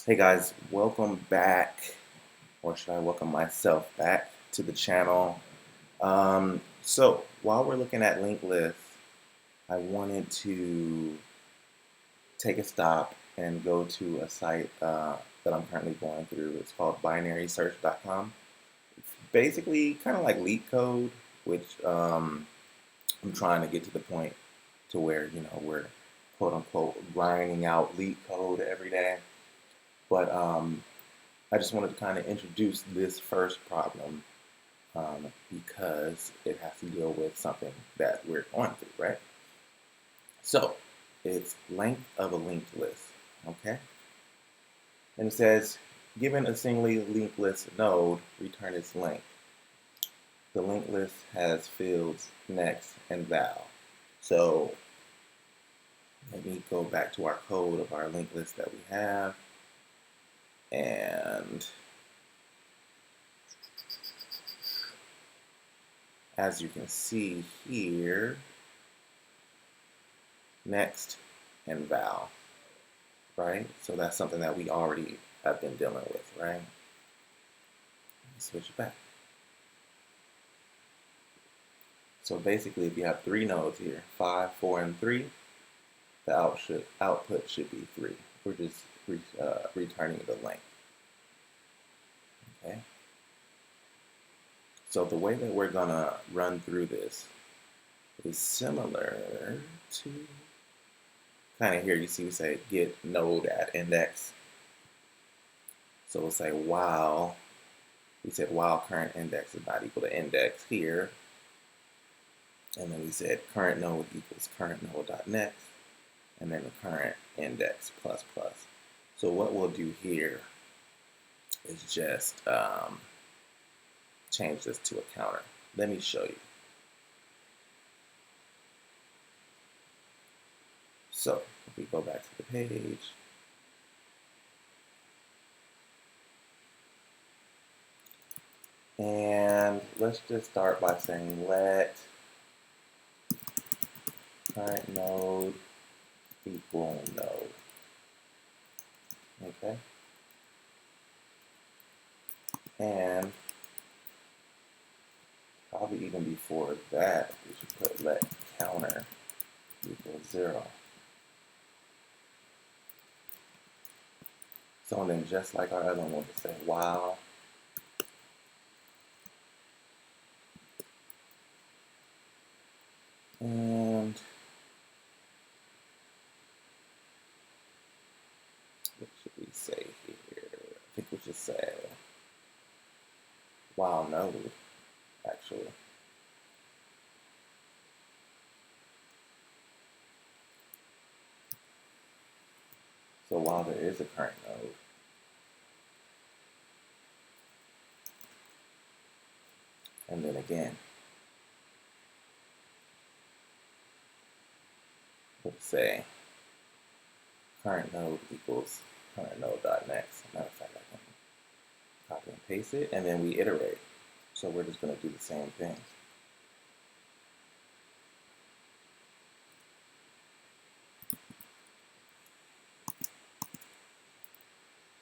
Hey guys, welcome back, or should I welcome myself back to the channel? So while we're looking at linked lists, I wanted to take a stop and go to a site that I'm currently going through. It's called binarysearch.com. It's basically kind of like Leetcode, which I'm trying to get to the point to where, we're quote unquote grinding out Leetcode every day. But I just wanted to kind of introduce this first problem because it has to deal with something that we're going through, right? So it's length of a linked list, okay? And it says, given a singly linked list node, return its length. The linked list has fields next and val. So let me go back to our code of our linked list that we have. And as you can see here, next and val, right? So that's something that we already have been dealing with, right? Switch it back. So basically, if you have three nodes here, 5, 4, and 3, the output should be 3. We're just returning the length, okay? So the way that we're gonna run through this is similar to kind of here. You see, we say get node at index. So we'll say while, we said while current index is not equal to index here. And then we said current node equals current node.next, and then the current index plus plus. So what we'll do here is just change this to a counter. Let me show you. So if we go back to the page, and let's just start by saying let current node equal node. Okay. And probably even before that, we should put let counter equal 0. So then just like our other one, we'll just say while and what should we say here? I think we should say while node, actually. So while there is a current node, and then again, let's say current node equals current node.next. Matter of fact, I can copy and paste it, and then we iterate. So we're just going to do the same thing.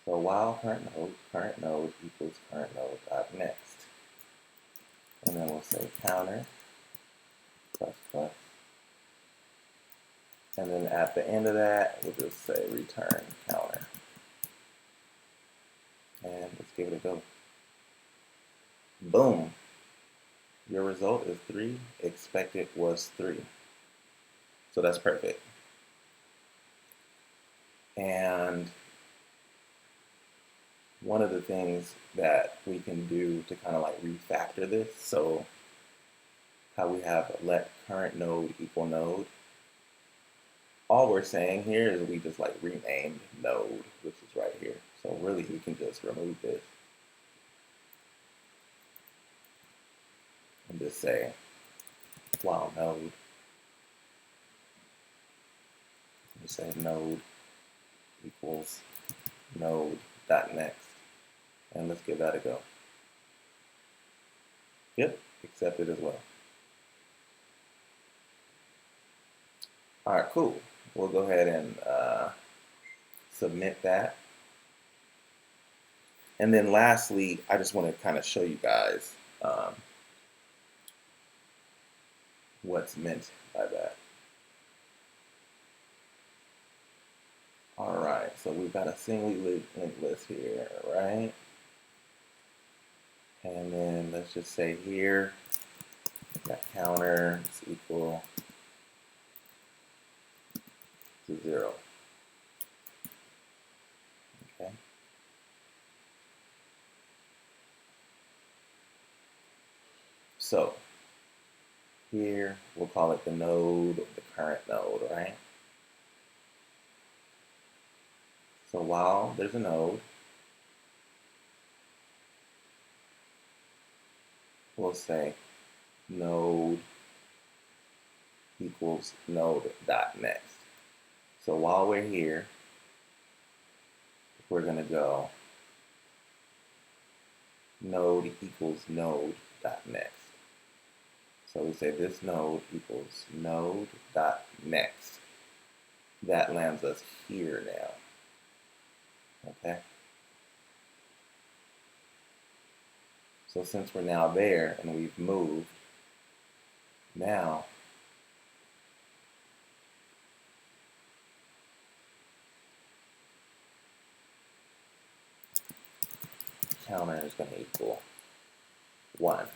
So while current node equals current node.next. And then we'll say counter plus plus. And then at the end of that, we'll just say return counter. And let's give it a go. Boom. Your result is 3. Expected was 3. So that's perfect. And one of the things that we can do to kind of like refactor this, so how we have let current node equal node, all we're saying here is we just like renamed node, which is right here. So really we can just remove this and just say while node, we say node equals node.next. And let's give that a go. Yep, accepted as well. All right, cool. We'll go ahead and submit that. And then lastly, I just want to kind of show you guys what's meant by that. All right, so we've got a singly linked list here, right? And then let's just say here, that counter is equal to 0. Okay. So here we'll call it the node, the current node, right? So while there's a node, we'll say node equals node dot next. So while we're here, we're going to go node equals node dot next. So we say this node equals node dot next. That lands us here now. Okay. So since we're now there and we've moved, now counter is going to equal 1.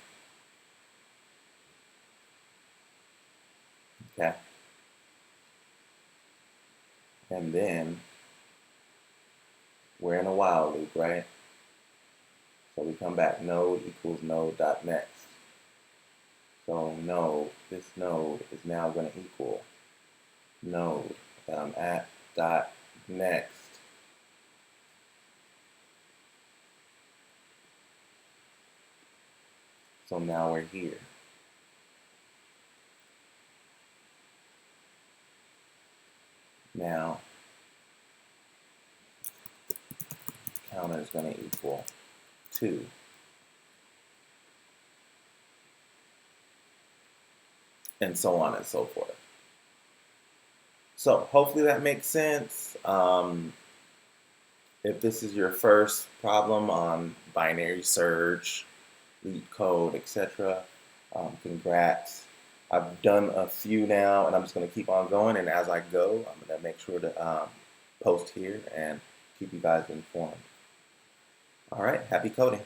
Okay. And then we're in a while loop, right? So we come back, node equals node dot next. So node, this node is now going to equal node that I'm at dot next. So now we're here. Now counter is going to equal 2. And so on and so forth. So hopefully that makes sense. If this is your first problem on binary search, Leetcode, etc., congrats. I've done a few now, and I'm just going to keep on going. And as I go, I'm going to make sure to post here and keep you guys informed. All right, happy coding.